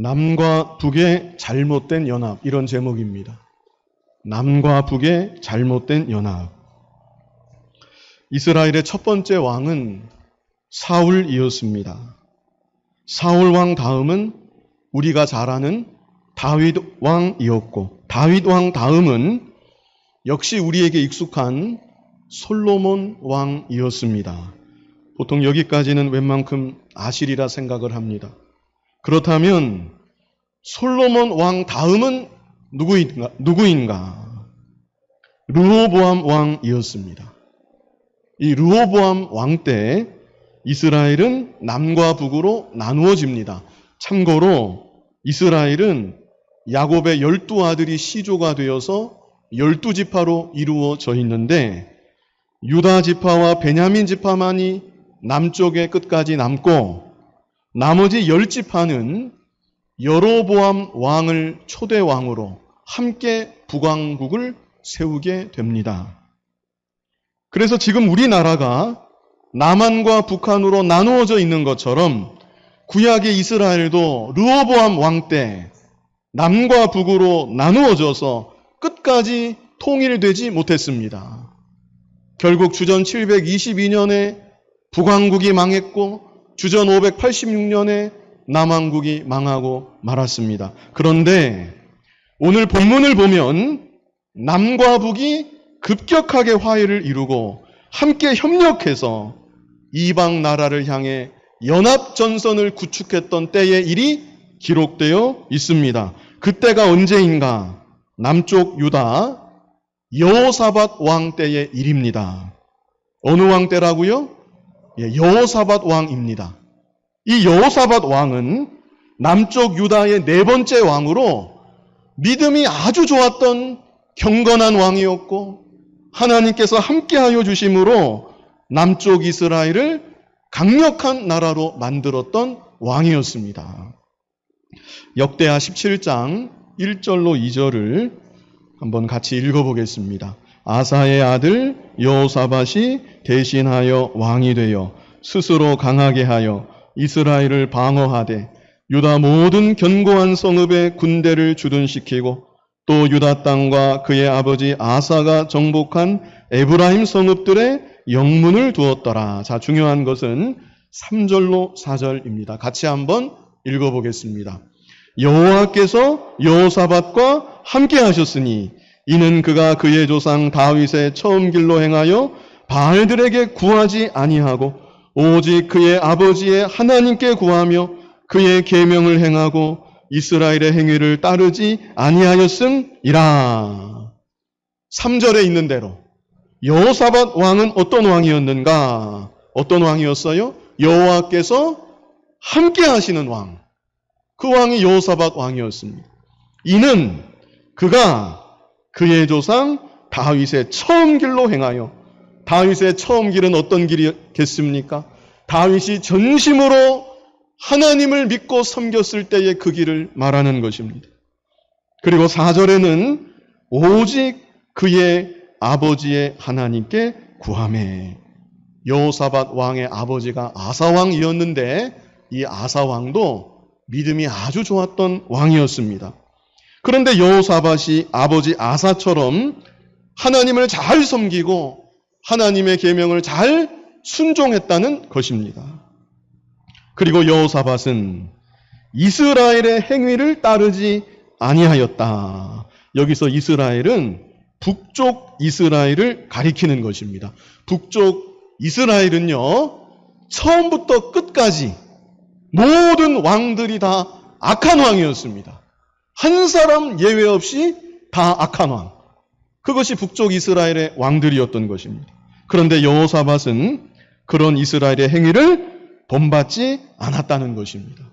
남과 북의 잘못된 연합, 이런 제목입니다. 남과 북의 잘못된 연합. 이스라엘의 첫 번째 왕은 사울이었습니다. 사울 왕 다음은 우리가 잘 아는 다윗 왕이었고, 다윗 왕 다음은 역시 우리에게 익숙한 솔로몬 왕이었습니다. 보통 여기까지는 웬만큼 아시리라 생각을 합니다. 그렇다면 솔로몬 왕 다음은 누구인가? 르호보암 왕이었습니다. 이 르호보암 왕 때 이스라엘은 남과 북으로 나누어집니다. 참고로 이스라엘은 야곱의 12아들이 시조가 되어서 12지파로 이루어져 있는데, 유다 지파와 베냐민 지파만이 남쪽의 끝까지 남고 나머지 10지파는 여로보암 왕을 초대 왕으로 함께 북왕국을 세우게 됩니다. 그래서 지금 우리나라가 남한과 북한으로 나누어져 있는 것처럼 구약의 이스라엘도 르호보암 왕 때 남과 북으로 나누어져서 끝까지 통일되지 못했습니다. 결국 주전 722년에 북왕국이 망했고 주전 586년에 남왕국이 망하고 말았습니다. 그런데 오늘 본문을 보면 남과 북이 급격하게 화해를 이루고 함께 협력해서 이방 나라를 향해 연합전선을 구축했던 때의 일이 기록되어 있습니다. 그때가 언제인가? 남쪽 유다 여호사밧 왕 때의 일입니다. 어느 왕 때라고요? 여호사밧 왕입니다. 이 여호사밧 왕은 남쪽 유다의 네 번째 왕으로 믿음이 아주 좋았던 경건한 왕이었고, 하나님께서 함께하여 주심으로 남쪽 이스라엘을 강력한 나라로 만들었던 왕이었습니다. 역대하 17장 1절로 2절을 한번 같이 읽어보겠습니다. 아사의 아들 여호사밧이 대신하여 왕이 되어 스스로 강하게 하여 이스라엘을 방어하되 유다 모든 견고한 성읍에 군대를 주둔시키고 또 유다 땅과 그의 아버지 아사가 정복한 에브라임 성읍들의 영문을 두었더라. 자, 중요한 것은 3절로 4절입니다. 같이 한번 읽어보겠습니다. 여호와께서 여호사밧과 함께 하셨으니 이는 그가 그의 조상 다윗의 처음 길로 행하여 바알들에게 구하지 아니하고 오직 그의 아버지의 하나님께 구하며 그의 계명을 행하고 이스라엘의 행위를 따르지 아니하였음이라. 3절에 있는 대로 여호사밧 왕은 어떤 왕이었는가? 어떤 왕이었어요? 여호와께서 함께 하시는 왕. 그 왕이 여호사밧 왕이었습니다. 이는 그가 그의 조상 다윗의 처음 길로 행하여, 다윗의 처음 길은 어떤 길이겠습니까? 다윗이 전심으로 하나님을 믿고 섬겼을 때의 그 길을 말하는 것입니다. 그리고 4절에는 오직 그의 아버지의 하나님께 구하매. 여호사밧 왕의 아버지가 아사왕이었는데 이 아사왕도 믿음이 아주 좋았던 왕이었습니다. 그런데 여호사밧이 아버지 아사처럼 하나님을 잘 섬기고 하나님의 계명을 잘 순종했다는 것입니다. 그리고 여호사밧은 이스라엘의 행위를 따르지 아니하였다. 여기서 이스라엘은 북쪽 이스라엘을 가리키는 것입니다. 북쪽 이스라엘은요, 처음부터 끝까지 모든 왕들이 다 악한 왕이었습니다. 한 사람 예외 없이 다 악한 왕. 그것이 북쪽 이스라엘의 왕들이었던 것입니다. 그런데 여호사밧은 그런 이스라엘의 행위를 본받지 않았다는 것입니다.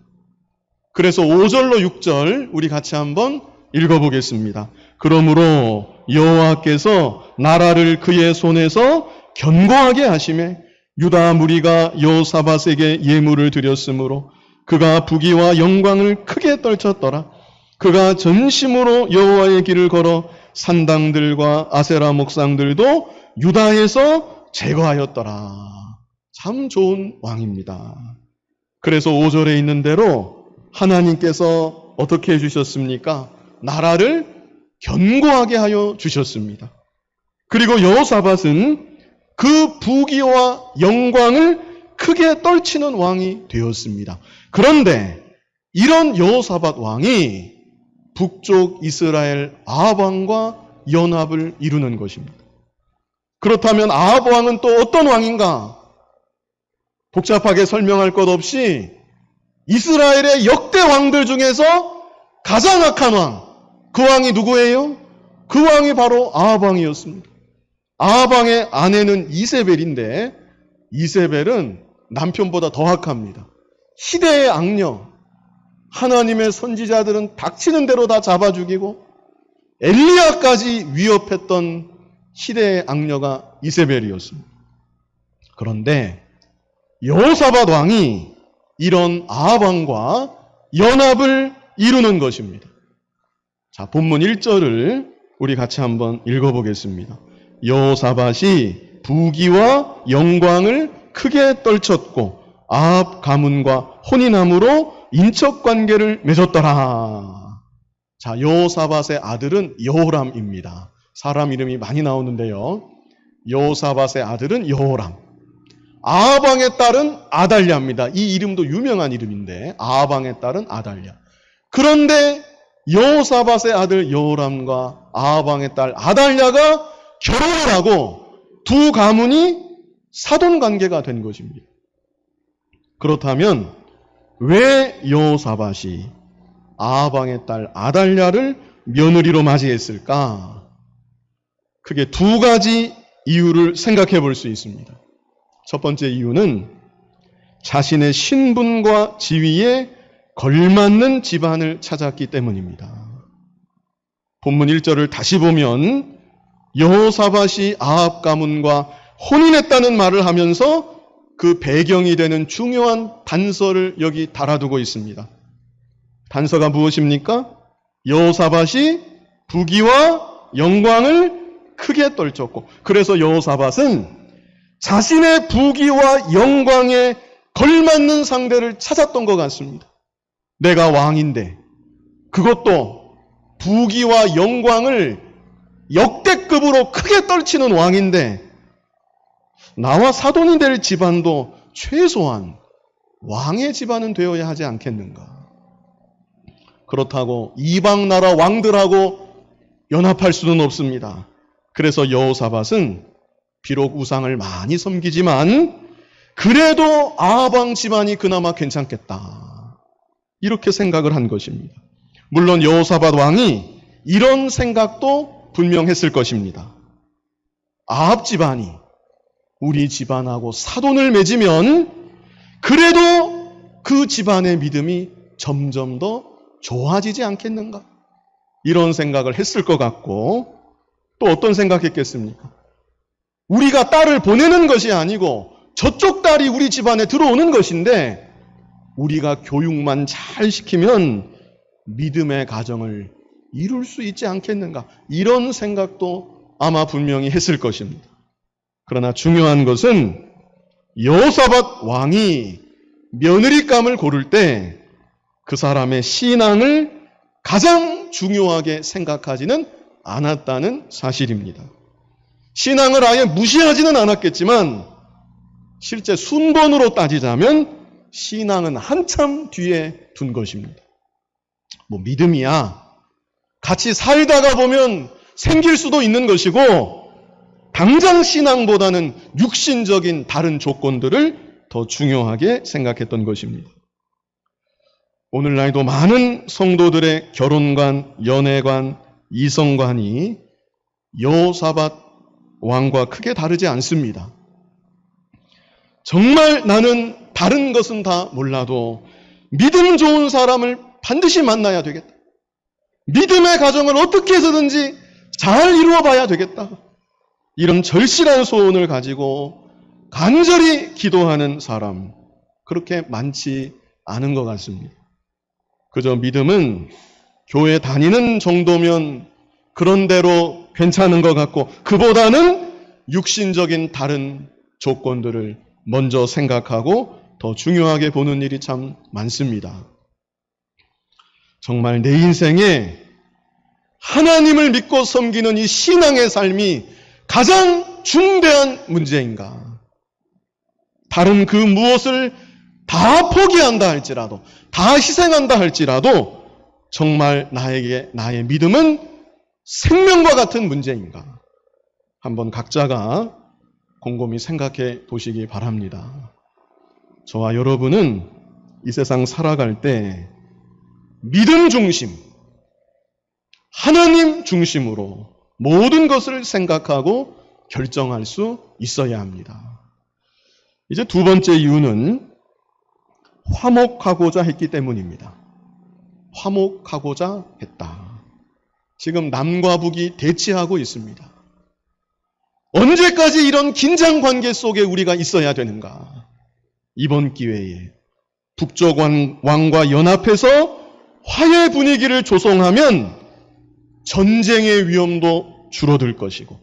그래서 5절로 6절 우리 같이 한번 읽어보겠습니다. 그러므로 여호와께서 나라를 그의 손에서 견고하게 하시매 유다 무리가 여호사밧에게 예물을 드렸으므로 그가 부귀와 영광을 크게 떨쳤더라. 그가 전심으로 여호와의 길을 걸어 산당들과 아세라 목상들도 유다에서 제거하였더라. 참 좋은 왕입니다. 그래서 5절에 있는 대로 하나님께서 어떻게 해주셨습니까? 나라를 견고하게 하여 주셨습니다. 그리고 여호사밧은 그 부귀와 영광을 크게 떨치는 왕이 되었습니다. 그런데 이런 여호사밧 왕이 북쪽 이스라엘 아합 왕과 연합을 이루는 것입니다. 그렇다면 아합 왕은 또 어떤 왕인가? 복잡하게 설명할 것 없이 이스라엘의 역대 왕들 중에서 가장 악한 왕, 그 왕이 누구예요? 그 왕이 바로 아합 왕이었습니다. 아합 왕의 아내는 이세벨인데 이세벨은 남편보다 더 악합니다. 시대의 악녀, 하나님의 선지자들은 닥치는 대로 다 잡아 죽이고 엘리야까지 위협했던 시대의 악녀가 이세벨이었습니다. 그런데 여호사밧 왕이 이런 아합 왕과 연합을 이루는 것입니다. 자, 본문 1절을 우리 같이 한번 읽어보겠습니다. 여호사밧이 부귀와 영광을 크게 떨쳤고 아합 가문과 혼인함으로 인척관계를 맺었더라. 자, 여호사밧의 아들은 여호람입니다. 사람 이름이 많이 나오는데요. 여호사밧의 아들은 여호람. 아합 왕의 딸은 아달랴입니다. 이 이름도 유명한 이름인데 아합 왕의 딸은 아달랴. 그런데 여호사밧의 아들 여호람과 아합 왕의 딸 아달랴가 결혼을 하고 두 가문이 사돈 관계가 된 것입니다. 그렇다면 왜 여호사밧이 아합 왕의 딸 아달랴를 며느리로 맞이했을까? 크게 두 가지 이유를 생각해 볼 수 있습니다. 첫 번째 이유는 자신의 신분과 지위에 걸맞는 집안을 찾았기 때문입니다. 본문 1절을 다시 보면 여호사밧이 아합 가문과 혼인했다는 말을 하면서 그 배경이 되는 중요한 단서를 여기 달아두고 있습니다. 단서가 무엇입니까? 여호사밧이 부귀와 영광을 크게 떨쳤고, 그래서 여호사밧은 자신의 부귀와 영광에 걸맞는 상대를 찾았던 것 같습니다. 내가 왕인데, 그것도 부귀와 영광을 역대급으로 크게 떨치는 왕인데, 나와 사돈이 될 집안도 최소한 왕의 집안은 되어야 하지 않겠는가? 그렇다고 이방 나라 왕들하고 연합할 수는 없습니다. 그래서 여호사밧은 비록 우상을 많이 섬기지만 그래도 아합 왕 집안이 그나마 괜찮겠다, 이렇게 생각을 한 것입니다. 물론 여호사밧 왕이 이런 생각도 분명했을 것입니다. 아합 집안이 우리 집안하고 사돈을 맺으면 그래도 그 집안의 믿음이 점점 더 좋아지지 않겠는가? 이런 생각을 했을 것 같고, 또 어떤 생각했겠습니까? 우리가 딸을 보내는 것이 아니고 저쪽 딸이 우리 집안에 들어오는 것인데 우리가 교육만 잘 시키면 믿음의 가정을 이룰 수 있지 않겠는가? 이런 생각도 아마 분명히 했을 것입니다. 그러나 중요한 것은 여호사밧 왕이 며느리감을 고를 때 그 사람의 신앙을 가장 중요하게 생각하지는 않았다는 사실입니다. 신앙을 아예 무시하지는 않았겠지만 실제 순번으로 따지자면 신앙은 한참 뒤에 둔 것입니다. 뭐 믿음이야 같이 살다가 보면 생길 수도 있는 것이고, 당장 신앙보다는 육신적인 다른 조건들을 더 중요하게 생각했던 것입니다. 오늘날도 많은 성도들의 결혼관, 연애관, 이성관이 여호사밧 왕과 크게 다르지 않습니다. 정말 나는 다른 것은 다 몰라도 믿음 좋은 사람을 반드시 만나야 되겠다. 믿음의 가정을 어떻게 해서든지 잘 이루어 봐야 되겠다. 이런 절실한 소원을 가지고 간절히 기도하는 사람, 그렇게 많지 않은 것 같습니다. 그저 믿음은 교회 다니는 정도면 그런 대로 괜찮은 것 같고, 그보다는 육신적인 다른 조건들을 먼저 생각하고 더 중요하게 보는 일이 참 많습니다. 정말 내 인생에 하나님을 믿고 섬기는 이 신앙의 삶이 가장 중대한 문제인가? 다른 그 무엇을 다 포기한다 할지라도, 다 희생한다 할지라도 정말 나의 믿음은 생명과 같은 문제인가? 한번 각자가 곰곰이 생각해 보시기 바랍니다. 저와 여러분은 이 세상 살아갈 때 믿음 중심, 하나님 중심으로 모든 것을 생각하고 결정할 수 있어야 합니다. 이제 두 번째 이유는 화목하고자 했기 때문입니다. 화목하고자 했다. 지금 남과 북이 대치하고 있습니다. 언제까지 이런 긴장 관계 속에 우리가 있어야 되는가? 이번 기회에 북쪽 왕과 연합해서 화해 분위기를 조성하면 전쟁의 위험도 줄어들 것이고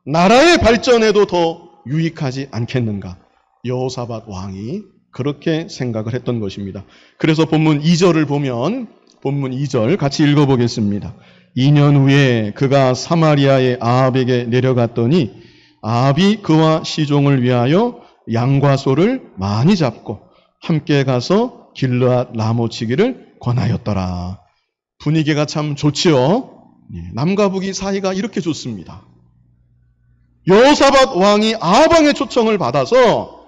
나라의 발전에도 더 유익하지 않겠는가? 여호사밧 왕이 그렇게 생각을 했던 것입니다. 그래서 본문 2절을 보면 본문 2절 같이 읽어보겠습니다. 2년 후에 그가 사마리아의 아합에게 내려갔더니 아합이 그와 시종을 위하여 양과 소를 많이 잡고 함께 가서 길르앗 라모치기를 권하였더라. 분위기가 참 좋지요. 남과 북이 사이가 이렇게 좋습니다. 여호사밧 왕이 아합 왕의 초청을 받아서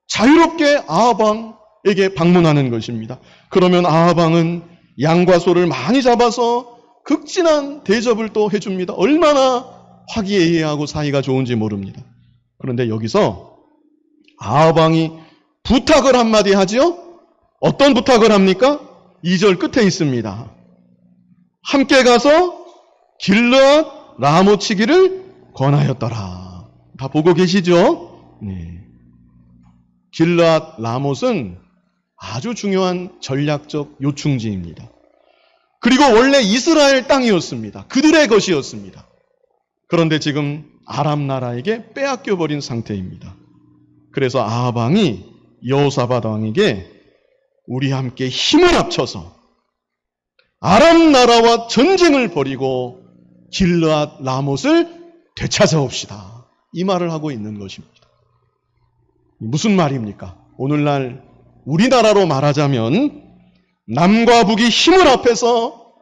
자유롭게 아합 왕에게 방문하는 것입니다. 그러면 아합 왕은 양과 소를 많이 잡아서 극진한 대접을 또 해줍니다. 얼마나 화기애애하고 사이가 좋은지 모릅니다. 그런데 여기서 아합 왕이 부탁을 한마디 하지요? 어떤 부탁을 합니까? 2절 끝에 있습니다. 함께 가서 길르앗 라모치기를 권하였더라. 다 보고 계시죠? 네. 길르앗 라못은 아주 중요한 전략적 요충지입니다. 그리고 원래 이스라엘 땅이었습니다. 그들의 것이었습니다. 그런데 지금 아람 나라에게 빼앗겨버린 상태입니다. 그래서 아합 왕이 여호사밧 왕에게 우리 함께 힘을 합쳐서 아람 나라와 전쟁을 벌이고 길르앗 라못을 되찾아옵시다. 이 말을 하고 있는 것입니다. 무슨 말입니까? 오늘날 우리나라로 말하자면 남과 북이 힘을 합해서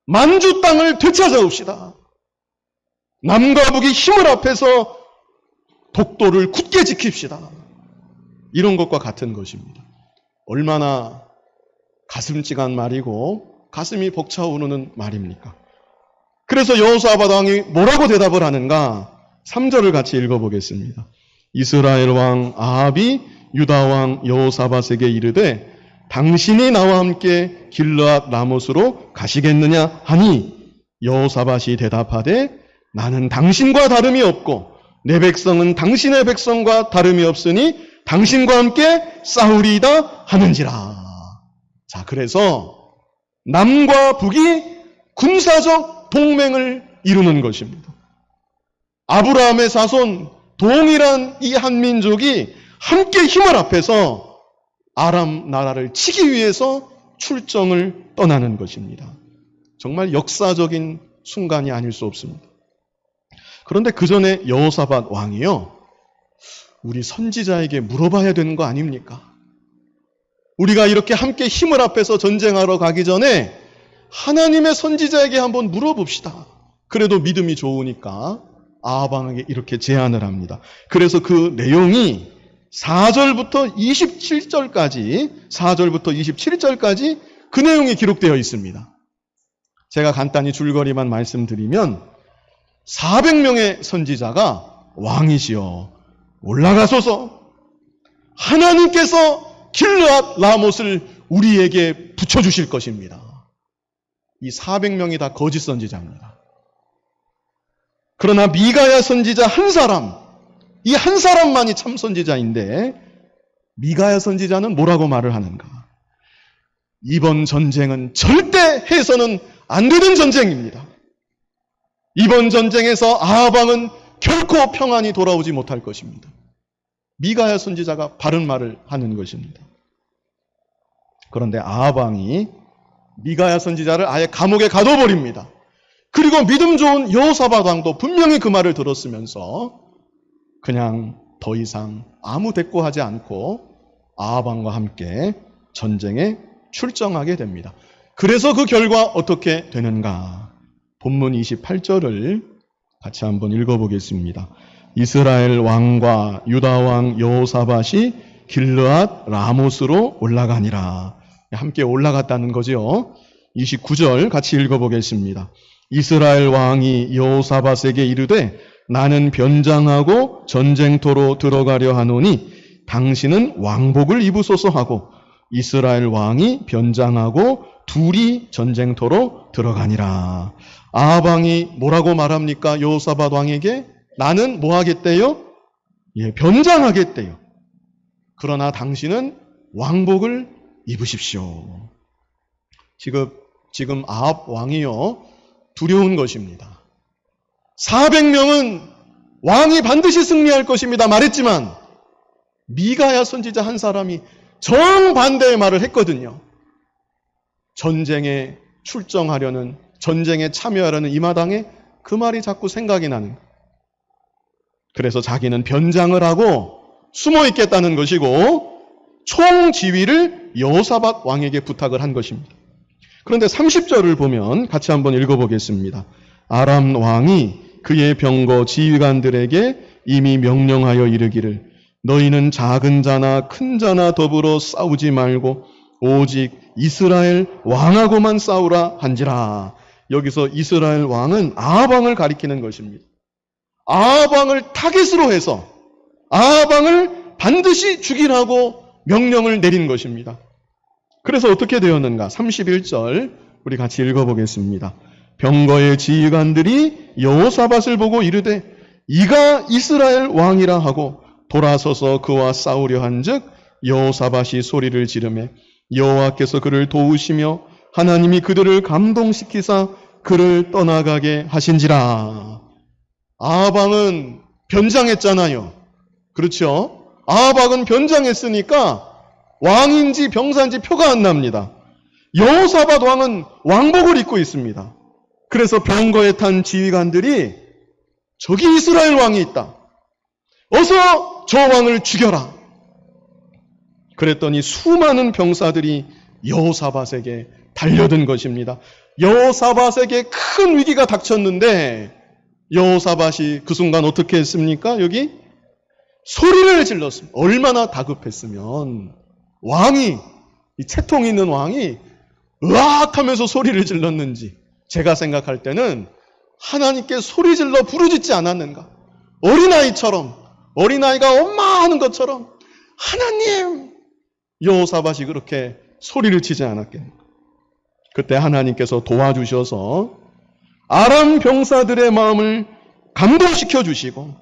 만주 땅을 되찾아옵시다. 남과 북이 힘을 합해서 독도를 굳게 지킵시다. 이런 것과 같은 것입니다. 얼마나 가슴찌간 말이고 가슴이 벅차오르는 말입니까? 그래서 여호사밧 왕이 뭐라고 대답을 하는가? 3절을 같이 읽어보겠습니다. 이스라엘 왕 아합이 유다 왕 여호사밧에게 이르되 당신이 나와 함께 길르앗 라못으로 가시겠느냐 하니 여호사밧이 대답하되 나는 당신과 다름이 없고 내 백성은 당신의 백성과 다름이 없으니 당신과 함께 싸우리이다 하는지라. 자, 그래서 남과 북이 군사적 동맹을 이루는 것입니다. 아브라함의 자손 동일한 이 한민족이 함께 힘을 합해서 아람 나라를 치기 위해서 출정을 떠나는 것입니다. 정말 역사적인 순간이 아닐 수 없습니다. 그런데 그 전에 여호사밧 왕이요, 우리 선지자에게 물어봐야 되는 거 아닙니까? 우리가 이렇게 함께 힘을 합해서 전쟁하러 가기 전에 하나님의 선지자에게 한번 물어봅시다. 그래도 믿음이 좋으니까 아합 왕에게 이렇게 제안을 합니다. 그래서 그 내용이 4절부터 27절까지 그 내용이 기록되어 있습니다. 제가 간단히 줄거리만 말씀드리면 400명의 선지자가 왕이시여 올라가소서, 하나님께서 길르앗 라못을 우리에게 붙여주실 것입니다. 이 400명이 다 거짓 선지자입니다. 그러나 미가야 선지자 한 사람, 이 한 사람만이 참 선지자인데 미가야 선지자는 뭐라고 말을 하는가? 이번 전쟁은 절대 해서는 안 되는 전쟁입니다. 이번 전쟁에서 아합 왕은 결코 평안히 돌아오지 못할 것입니다. 미가야 선지자가 바른 말을 하는 것입니다. 그런데 아합 왕이 미가야 선지자를 아예 감옥에 가둬버립니다. 그리고 믿음 좋은 여호사밧 왕도 분명히 그 말을 들었으면서 그냥 더 이상 아무 대꾸하지 않고 아합 왕과 함께 전쟁에 출정하게 됩니다. 그래서 그 결과 어떻게 되는가? 본문 28절을 같이 한번 읽어보겠습니다. 이스라엘 왕과 유다 왕 여호사밧이 길르앗 라모스로 올라가니라. 함께 올라갔다는 거죠. 29절 같이 읽어보겠습니다. 이스라엘 왕이 여호사밧에게 이르되 나는 변장하고 전쟁터로 들어가려 하노니 당신은 왕복을 입으소서 하고 이스라엘 왕이 변장하고 둘이 전쟁터로 들어가니라. 아합 왕이 뭐라고 말합니까? 여호사밧 왕에게 나는 뭐 하겠대요? 변장하겠대요. 그러나 당신은 왕복을 입으십시오. 지금 아합 왕이요 두려운 것입니다. 400명은 왕이 반드시 승리할 것입니다 말했지만 미가야 선지자 한 사람이 정반대의 말을 했거든요. 전쟁에 출정하려는, 전쟁에 참여하려는 이 마당에 그 말이 자꾸 생각이 나는 거예요. 그래서 자기는 변장을 하고 숨어 있겠다는 것이고 총지휘를 여호사밧 왕에게 부탁을 한 것입니다. 그런데 30절을 보면 같이 한번 읽어보겠습니다. 아람 왕이 그의 병거 지휘관들에게 이미 명령하여 이르기를 너희는 작은 자나 큰 자나 더불어 싸우지 말고 오직 이스라엘 왕하고만 싸우라 한지라. 여기서 이스라엘 왕은 아합 왕을 가리키는 것입니다. 아합 왕을 타겟으로 해서 아합 왕을 반드시 죽이라고 명령을 내린 것입니다. 그래서 어떻게 되었는가? 31절 우리 같이 읽어보겠습니다. 병거의 지휘관들이 여호사밧을 보고 이르되 이가 이스라엘 왕이라 하고 돌아서서 그와 싸우려 한즉 여호사밧이 소리를 지르매 여호와께서 그를 도우시며 하나님이 그들을 감동시키사 그를 떠나가게 하신지라. 아합 왕은 변장했잖아요. 그렇죠? 아합 왕은 변장했으니까 왕인지 병사인지 표가 안 납니다. 여호사밧 왕은 왕복을 입고 있습니다. 그래서 병거에 탄 지휘관들이 저기 이스라엘 왕이 있다. 어서 저 왕을 죽여라. 그랬더니 수많은 병사들이 여호사밧에게 달려든 것입니다. 여호사밧에게 큰 위기가 닥쳤는데 여호사밧이 그 순간 어떻게 했습니까? 여기 소리를 질렀습니다. 얼마나 다급했으면 왕이, 이 채통이 있는 왕이 으악 하면서 소리를 질렀는지 제가 생각할 때는 하나님께 소리 질러 부르짖지 않았는가? 어린아이가 엄마 하는 것처럼 하나님! 여호사밧이 그렇게 소리를 치지 않았겠는가? 그때 하나님께서 도와주셔서 아람 병사들의 마음을 감동시켜 주시고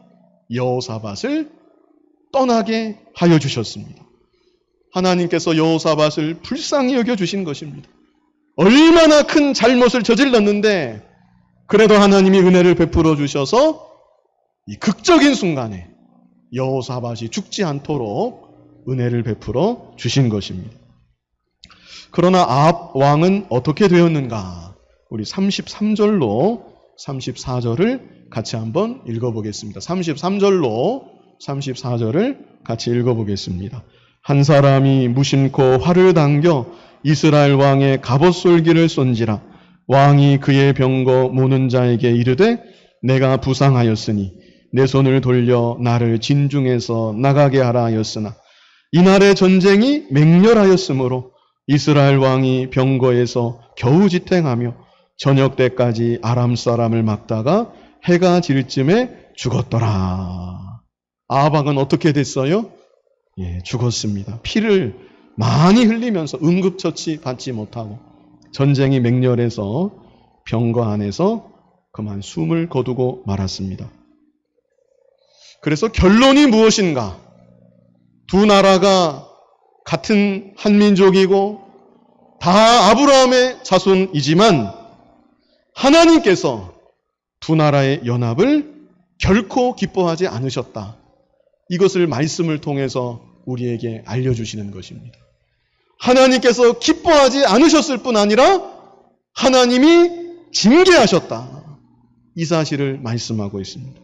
여호사밧을 떠나게 하여 주셨습니다. 하나님께서 여호사밧을 불쌍히 여겨주신 것입니다. 얼마나 큰 잘못을 저질렀는데 그래도 하나님이 은혜를 베풀어 주셔서 이 극적인 순간에 여호사밧이 죽지 않도록 은혜를 베풀어 주신 것입니다. 그러나 아합 왕은 어떻게 되었는가? 우리 33절로 34절을 같이 한번 읽어보겠습니다. 33절로 34절을 같이 읽어보겠습니다. 한 사람이 무심코 활을 당겨 이스라엘 왕의 갑옷솔기를 쏜지라. 왕이 그의 병거 모는 자에게 이르되 내가 부상하였으니 내 손을 돌려 나를 진중에서 나가게 하라 하였으나 이날의 전쟁이 맹렬하였으므로 이스라엘 왕이 병거에서 겨우 지탱하며 저녁 때까지 아람 사람을 막다가 해가 질 쯤에 죽었더라. 아합 왕은 어떻게 됐어요? 죽었습니다. 피를 많이 흘리면서 응급처치 받지 못하고 전쟁이 맹렬해서 병거 안에서 그만 숨을 거두고 말았습니다. 그래서 결론이 무엇인가? 두 나라가 같은 한민족이고 다 아브라함의 자손이지만 하나님께서 두 나라의 연합을 결코 기뻐하지 않으셨다. 이것을 말씀을 통해서 우리에게 알려주시는 것입니다. 하나님께서 기뻐하지 않으셨을 뿐 아니라 하나님이 징계하셨다. 이 사실을 말씀하고 있습니다.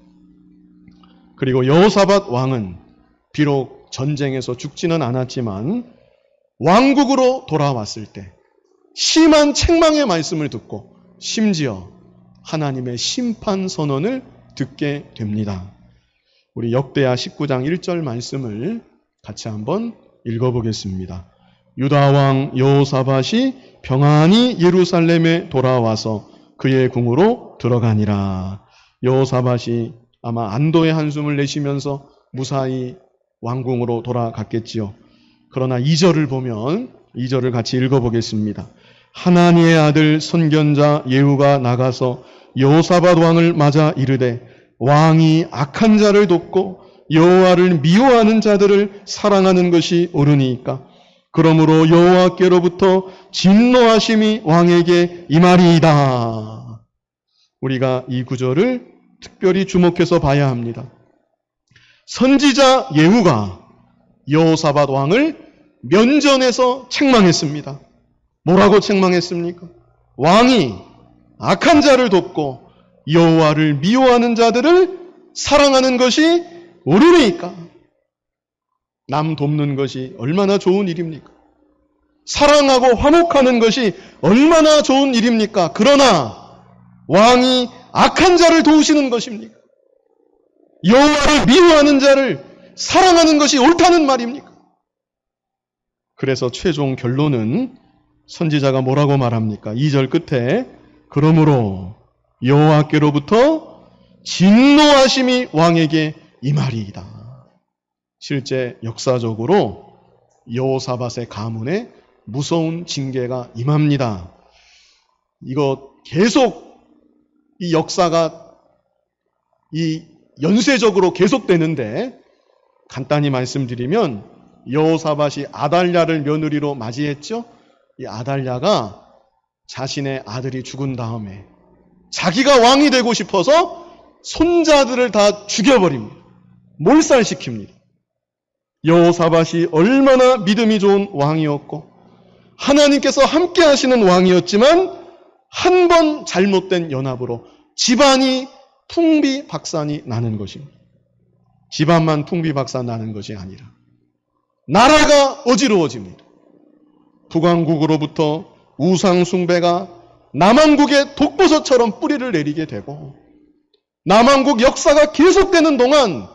그리고 여호사밧 왕은 비록 전쟁에서 죽지는 않았지만 왕국으로 돌아왔을 때 심한 책망의 말씀을 듣고 심지어 하나님의 심판 선언을 듣게 됩니다. 우리 역대하 19장 1절 말씀을 같이 한번 읽어보겠습니다. 유다 왕 여호사밧이 평안히 예루살렘에 돌아와서 그의 궁으로 들어가니라. 여호사밧이 아마 안도의 한숨을 내쉬면서 무사히 왕궁으로 돌아갔겠지요. 그러나 2절을 보면 2절을 같이 읽어보겠습니다. 하나니의 아들 선견자 예후가 나가서 여호사밧 왕을 맞아 이르되 왕이 악한 자를 돕고 여호와를 미워하는 자들을 사랑하는 것이 옳으니까 그러므로 여호와께로부터 진노하심이 왕에게 임하리이다. 우리가 이 구절을 특별히 주목해서 봐야 합니다. 선지자 예후가 여호사밧 왕을 면전에서 책망했습니다. 뭐라고 책망했습니까? 왕이 악한 자를 돕고 여호와를 미워하는 자들을 사랑하는 것이 옳으니까. 남 돕는 것이 얼마나 좋은 일입니까? 사랑하고 화목하는 것이 얼마나 좋은 일입니까? 그러나 왕이 악한 자를 도우시는 것입니까? 여호와를 미워하는 자를 사랑하는 것이 옳다는 말입니까? 그래서 최종 결론은 선지자가 뭐라고 말합니까? 2절 끝에 그러므로 여호와께로부터 진노하심이 왕에게 임하리이다. 실제 역사적으로 여호사밧의 가문에 무서운 징계가 임합니다. 이거 계속 이 역사가 이 연쇄적으로 계속되는데 간단히 말씀드리면 여호사밧이 아달랴를 며느리로 맞이했죠. 이 아달랴가 자신의 아들이 죽은 다음에 자기가 왕이 되고 싶어서 손자들을 다 죽여버립니다. 몰살시킵니다. 여호사밧이 얼마나 믿음이 좋은 왕이었고 하나님께서 함께 하시는 왕이었지만 한 번 잘못된 연합으로 집안이 풍비박산이 나는 것입니다. 집안만 풍비박산 나는 것이 아니라 나라가 어지러워집니다. 북왕국으로부터 우상 숭배가 남왕국의 독버섯처럼 뿌리를 내리게 되고 남왕국 역사가 계속되는 동안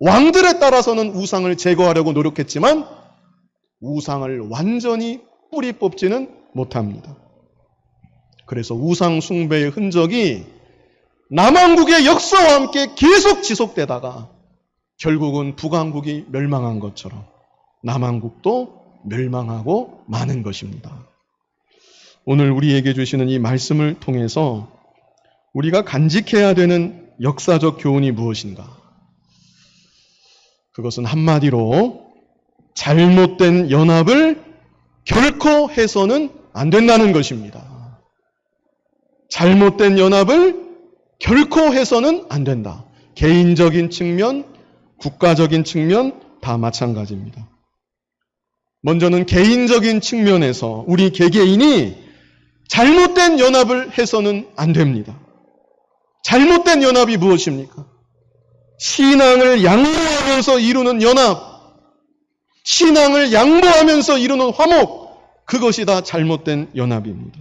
왕들에 따라서는 우상을 제거하려고 노력했지만 우상을 완전히 뿌리 뽑지는 못합니다. 그래서 우상 숭배의 흔적이 남왕국의 역사와 함께 계속 지속되다가 결국은 북왕국이 멸망한 것처럼 남왕국도 멸망하고 마는 것입니다. 오늘 우리에게 주시는 이 말씀을 통해서 우리가 간직해야 되는 역사적 교훈이 무엇인가? 그것은 한마디로 잘못된 연합을 결코 해서는 안 된다는 것입니다. 잘못된 연합을 결코 해서는 안 된다. 개인적인 측면, 국가적인 측면 다 마찬가지입니다. 먼저는 개인적인 측면에서 우리 개개인이 잘못된 연합을 해서는 안 됩니다. 잘못된 연합이 무엇입니까? 신앙을 양보하면서 이루는 연합, 신앙을 양보하면서 이루는 화목, 그것이 다 잘못된 연합입니다.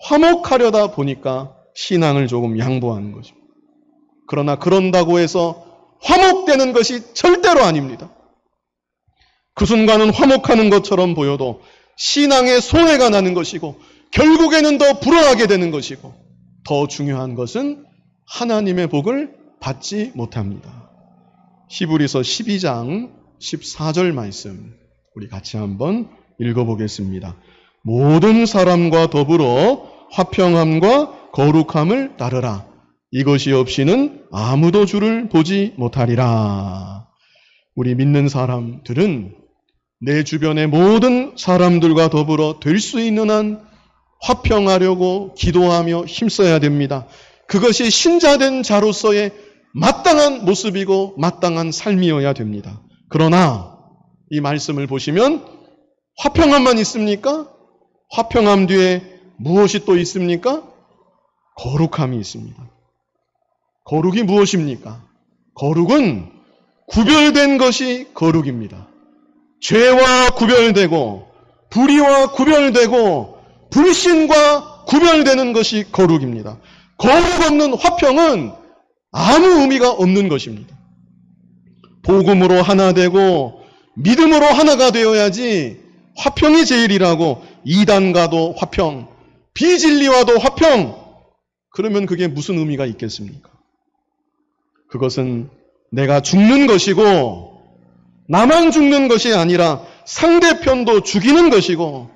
화목하려다 보니까 신앙을 조금 양보하는 것입니다. 그러나 그런다고 해서 화목되는 것이 절대로 아닙니다. 그 순간은 화목하는 것처럼 보여도 신앙에 손해가 나는 것이고 결국에는 더 불화하게 되는 것이고 더 중요한 것은 하나님의 복을 받지 못합니다. 히브리서 12장 14절 말씀 우리 같이 한번 읽어보겠습니다. 모든 사람과 더불어 화평함과 거룩함을 따르라. 이것이 없이는 아무도 주를 보지 못하리라. 우리 믿는 사람들은 내 주변의 모든 사람들과 더불어 될 수 있는 한 화평하려고 기도하며 힘써야 됩니다. 그것이 신자된 자로서의 마땅한 모습이고 마땅한 삶이어야 됩니다. 그러나 이 말씀을 보시면 화평함만 있습니까? 화평함 뒤에 무엇이 또 있습니까? 거룩함이 있습니다. 거룩이 무엇입니까? 거룩은 구별된 것이 거룩입니다. 죄와 구별되고 불의와 구별되고 불신과 구별되는 것이 거룩입니다. 거룩 없는 화평은 아무 의미가 없는 것입니다. 복음으로 하나 되고 믿음으로 하나가 되어야지 화평이 제일이라고 이단과도 화평, 비진리와도 화평, 그러면 그게 무슨 의미가 있겠습니까? 그것은 내가 죽는 것이고 나만 죽는 것이 아니라 상대편도 죽이는 것이고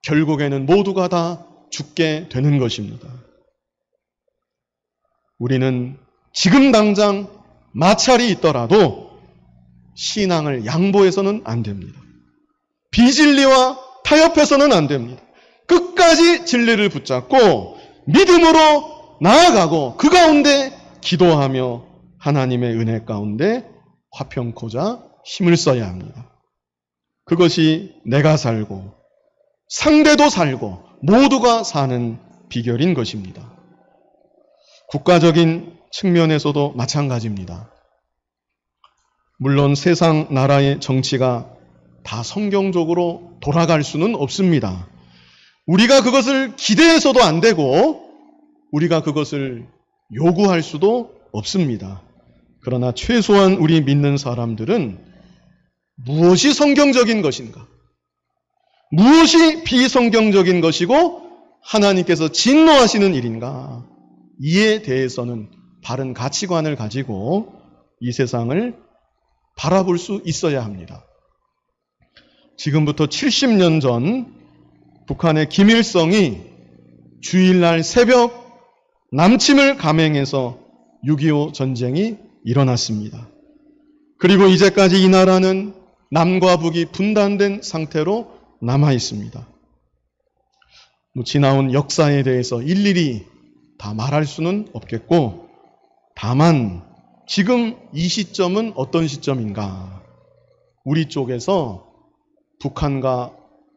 결국에는 모두가 다 죽게 되는 것입니다. 우리는 지금 당장 마찰이 있더라도 신앙을 양보해서는 안 됩니다. 비진리와 타협해서는 안 됩니다. 끝까지 진리를 붙잡고 믿음으로 나아가고 그 가운데 기도하며 하나님의 은혜 가운데 화평코자 힘을 써야 합니다. 그것이 내가 살고 상대도 살고 모두가 사는 비결인 것입니다. 국가적인 측면에서도 마찬가지입니다. 물론 세상 나라의 정치가 다 성경적으로 돌아갈 수는 없습니다. 우리가 그것을 기대해서도 안 되고 우리가 그것을 요구할 수도 없습니다. 그러나 최소한 우리 믿는 사람들은 무엇이 성경적인 것인가? 무엇이 비성경적인 것이고 하나님께서 진노하시는 일인가? 이에 대해서는 바른 가치관을 가지고 이 세상을 바라볼 수 있어야 합니다. 지금부터 70년 전 북한의 김일성이 주일날 새벽 남침을 감행해서 6.25 전쟁이 일어났습니다. 그리고 이제까지 이 나라는 남과 북이 분단된 상태로 남아 있습니다. 지나온 역사에 대해서 일일이 다 말할 수는 없겠고, 다만 지금 이 시점은 어떤 시점인가? 우리 쪽에서 북한과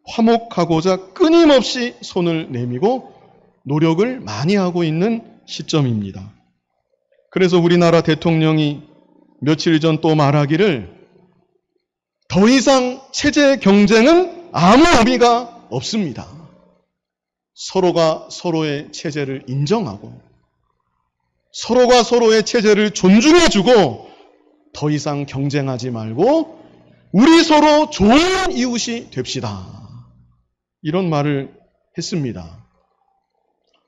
화목하고자 끊임없이 손을 내밀고 노력을 많이 하고 있는 시점입니다. 그래서 우리나라 대통령이 며칠 전 또 말하기를 더 이상 체제 경쟁은 아무 의미가 없습니다. 서로가 서로의 체제를 인정하고 서로가 서로의 체제를 존중해주고 더 이상 경쟁하지 말고 우리 서로 좋은 이웃이 됩시다. 이런 말을 했습니다.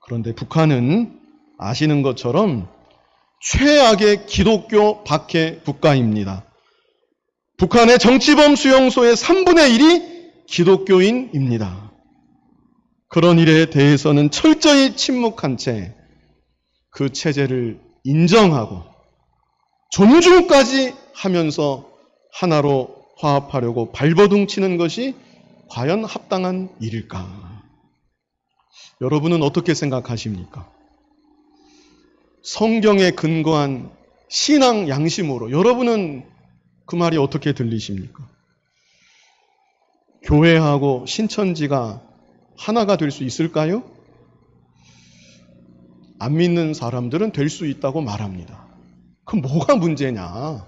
그런데 북한은 아시는 것처럼 최악의 기독교 박해 국가입니다. 북한의 정치범 수용소의 3분의 1이 기독교인입니다. 그런 일에 대해서는 철저히 침묵한 채 그 체제를 인정하고 존중까지 하면서 하나로 화합하려고 발버둥 치는 것이 과연 합당한 일일까? 여러분은 어떻게 생각하십니까? 성경에 근거한 신앙 양심으로 여러분은 그 말이 어떻게 들리십니까? 교회하고 신천지가 하나가 될 수 있을까요? 안 믿는 사람들은 될 수 있다고 말합니다. 그럼 뭐가 문제냐?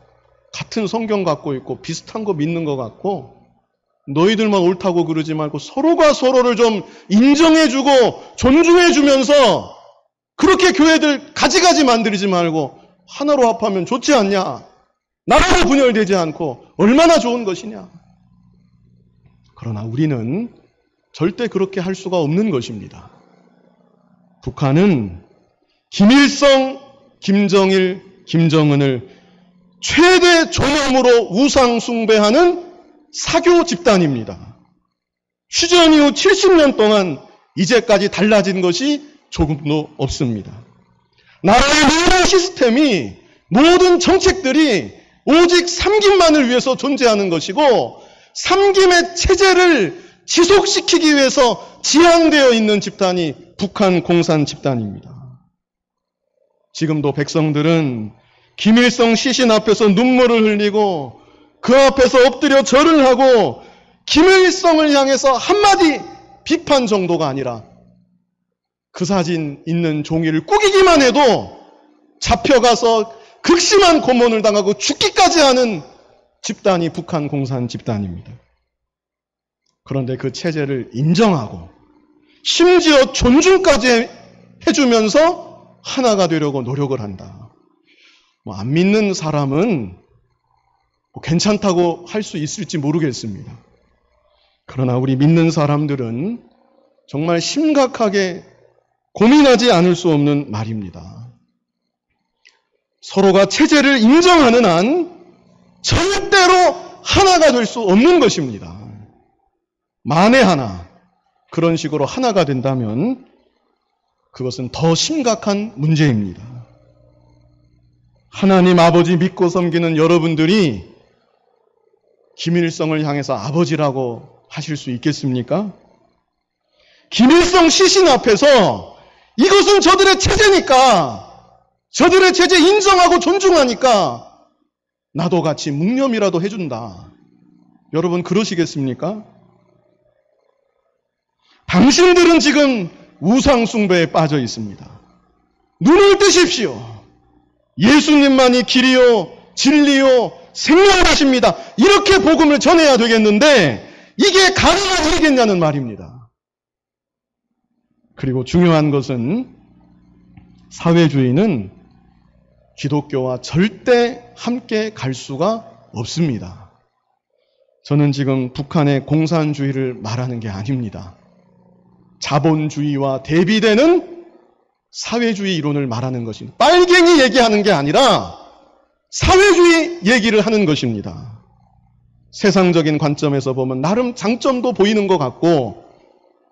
같은 성경 갖고 있고 비슷한 거 믿는 것 같고 너희들만 옳다고 그러지 말고 서로가 서로를 좀 인정해주고 존중해주면서 그렇게 교회들 가지가지 만들지 말고 하나로 합하면 좋지 않냐? 나라로 분열되지 않고 얼마나 좋은 것이냐? 그러나 우리는 절대 그렇게 할 수가 없는 것입니다. 북한은 김일성, 김정일, 김정은을 최대 존엄으로 우상 숭배하는 사교 집단입니다. 휴전 이후 70년 동안 이제까지 달라진 것이 조금도 없습니다. 나라의 모든 시스템이, 모든 정책들이 오직 삼김만을 위해서 존재하는 것이고 삼김의 체제를 지속시키기 위해서 지향되어 있는 집단이 북한 공산 집단입니다. 지금도 백성들은 김일성 시신 앞에서 눈물을 흘리고 그 앞에서 엎드려 절을 하고 김일성을 향해서 한마디 비판 정도가 아니라 그 사진 있는 종이를 꾸기기만 해도 잡혀가서 극심한 고문을 당하고 죽기까지 하는 집단이 북한 공산 집단입니다. 그런데 그 체제를 인정하고 심지어 존중까지 해주면서 하나가 되려고 노력을 한다. 안 믿는 사람은 괜찮다고 할 수 있을지 모르겠습니다. 그러나 우리 믿는 사람들은 정말 심각하게 고민하지 않을 수 없는 말입니다. 서로가 체제를 인정하는 한 절대로 하나가 될 수 없는 것입니다. 만에 하나 그런 식으로 하나가 된다면 그것은 더 심각한 문제입니다. 하나님 아버지 믿고 섬기는 여러분들이 김일성을 향해서 아버지라고 하실 수 있겠습니까? 김일성 시신 앞에서 이것은 저들의 체제니까, 저들의 체제 인정하고 존중하니까 나도 같이 묵념이라도 해준다. 여러분 그러시겠습니까? 당신들은 지금 우상 숭배에 빠져 있습니다. 눈을 뜨십시오. 예수님만이 길이요, 진리요, 생명하십니다. 이렇게 복음을 전해야 되겠는데 이게 가능한 일이겠냐는 말입니다. 그리고 중요한 것은 사회주의는 기독교와 절대 함께 갈 수가 없습니다. 저는 지금 북한의 공산주의를 말하는 게 아닙니다. 자본주의와 대비되는 사회주의 이론을 말하는 것입니다. 빨갱이 얘기하는 게 아니라 사회주의 얘기를 하는 것입니다. 세상적인 관점에서 보면 나름 장점도 보이는 것 같고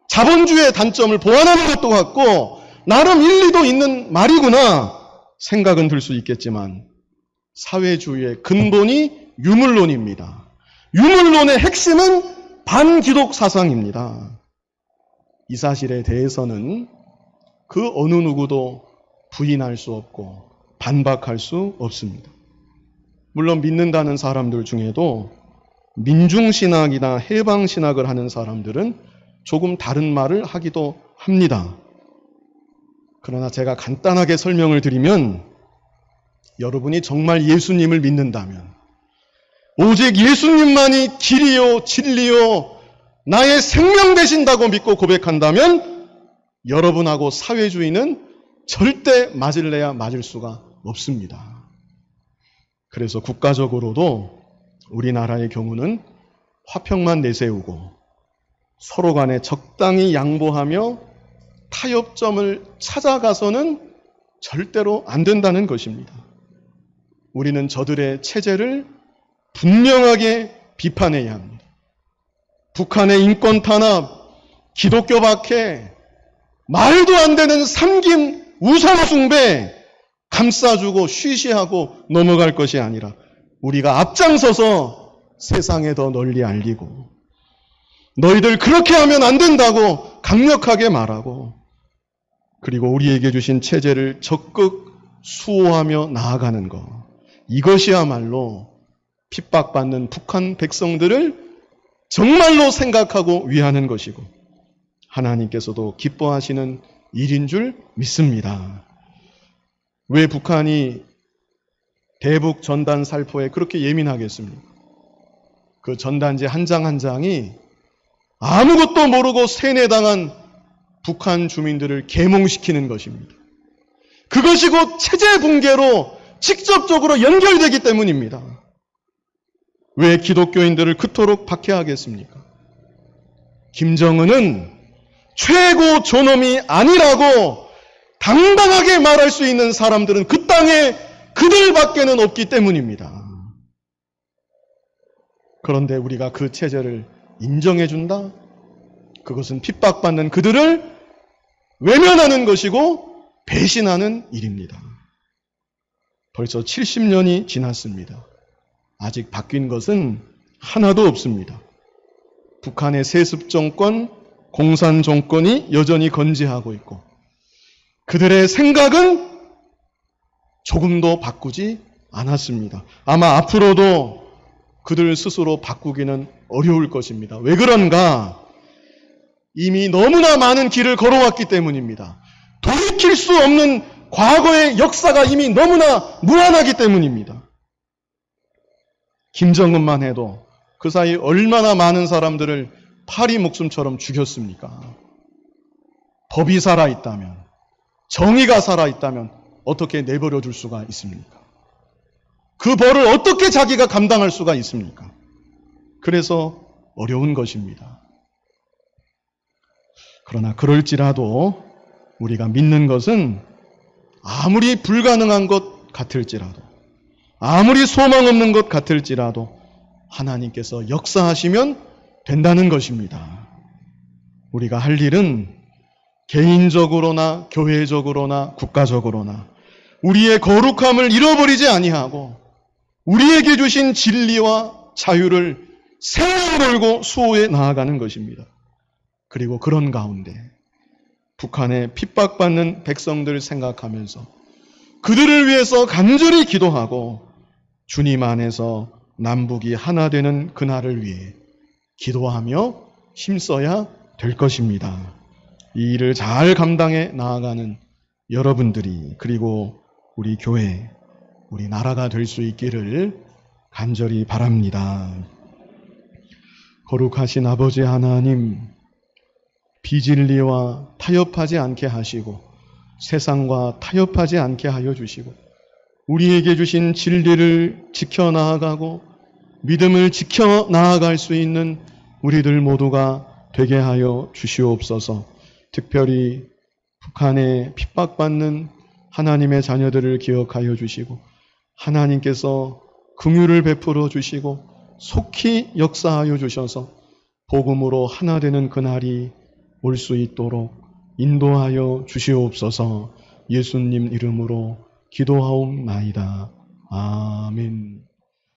자본주의의 단점을 보완하는 것도 같고 나름 일리도 있는 말이구나 생각은 들 수 있겠지만 사회주의의 근본이 유물론입니다. 유물론의 핵심은 반기독 사상입니다. 이 사실에 대해서는 그 어느 누구도 부인할 수 없고 반박할 수 없습니다. 물론 믿는다는 사람들 중에도 민중신학이나 해방신학을 하는 사람들은 조금 다른 말을 하기도 합니다. 그러나 제가 간단하게 설명을 드리면 여러분이 정말 예수님을 믿는다면 오직 예수님만이 길이요 진리요 나의 생명 되신다고 믿고 고백한다면 여러분하고 사회주의는 절대 맞을래야 맞을 수가 없습니다. 그래서 국가적으로도 우리나라의 경우는 화평만 내세우고 서로 간에 적당히 양보하며 타협점을 찾아가서는 절대로 안 된다는 것입니다. 우리는 저들의 체제를 분명하게 비판해야 합니다. 북한의 인권 탄압, 기독교 박해, 말도 안 되는 삼김 우상 숭배 감싸주고 쉬쉬하고 넘어갈 것이 아니라 우리가 앞장서서 세상에 더 널리 알리고 너희들 그렇게 하면 안 된다고 강력하게 말하고 그리고 우리에게 주신 체제를 적극 수호하며 나아가는 것 이것이야말로 핍박받는 북한 백성들을 정말로 생각하고 위하는 것이고 하나님께서도 기뻐하시는 일인 줄 믿습니다. 왜 북한이 대북 전단 살포에 그렇게 예민하겠습니까? 그 전단지 한 장 한 장이 아무것도 모르고 세뇌당한 북한 주민들을 계몽시키는 것입니다. 그것이 곧 체제 붕괴로 직접적으로 연결되기 때문입니다. 왜 기독교인들을 그토록 박해하겠습니까? 김정은은 최고 존엄이 아니라고 당당하게 말할 수 있는 사람들은 그 땅에 그들밖에는 없기 때문입니다. 그런데 우리가 그 체제를 인정해준다? 그것은 핍박받는 그들을 외면하는 것이고 배신하는 일입니다. 벌써 70년이 지났습니다. 아직 바뀐 것은 하나도 없습니다. 북한의 세습 정권, 공산 정권이 여전히 건재하고 있고 그들의 생각은 조금도 바꾸지 않았습니다. 아마 앞으로도 그들 스스로 바꾸기는 어려울 것입니다. 왜 그런가? 이미 너무나 많은 길을 걸어왔기 때문입니다. 돌이킬 수 없는 과거의 역사가 이미 너무나 무한하기 때문입니다. 김정은만 해도 그 사이 얼마나 많은 사람들을 파리 목숨처럼 죽였습니까? 법이 살아있다면, 정의가 살아있다면 어떻게 내버려 둘 수가 있습니까? 그 벌을 어떻게 자기가 감당할 수가 있습니까? 그래서 어려운 것입니다. 그러나 그럴지라도 우리가 믿는 것은 아무리 불가능한 것 같을지라도, 아무리 소망 없는 것 같을지라도 하나님께서 역사하시면 된다는 것입니다. 우리가 할 일은 개인적으로나 교회적으로나 국가적으로나 우리의 거룩함을 잃어버리지 아니하고 우리에게 주신 진리와 자유를 생명 걸고 수호해 나아가는 것입니다. 그리고 그런 가운데 북한의 핍박받는 백성들을 생각하면서 그들을 위해서 간절히 기도하고 주님 안에서 남북이 하나 되는 그날을 위해 기도하며 힘써야 될 것입니다. 이 일을 잘 감당해 나아가는 여러분들이, 그리고 우리 교회, 우리 나라가 될 수 있기를 간절히 바랍니다. 거룩하신 아버지 하나님, 비진리와 타협하지 않게 하시고 세상과 타협하지 않게 하여 주시고 우리에게 주신 진리를 지켜나아가고 믿음을 지켜나아갈 수 있는 우리들 모두가 되게 하여 주시옵소서. 특별히 북한에 핍박받는 하나님의 자녀들을 기억하여 주시고 하나님께서 긍휼을 베풀어 주시고 속히 역사하여 주셔서 복음으로 하나 되는 그날이 올 수 있도록 인도하여 주시옵소서. 예수님 이름으로 기도하옵나이다. 아멘.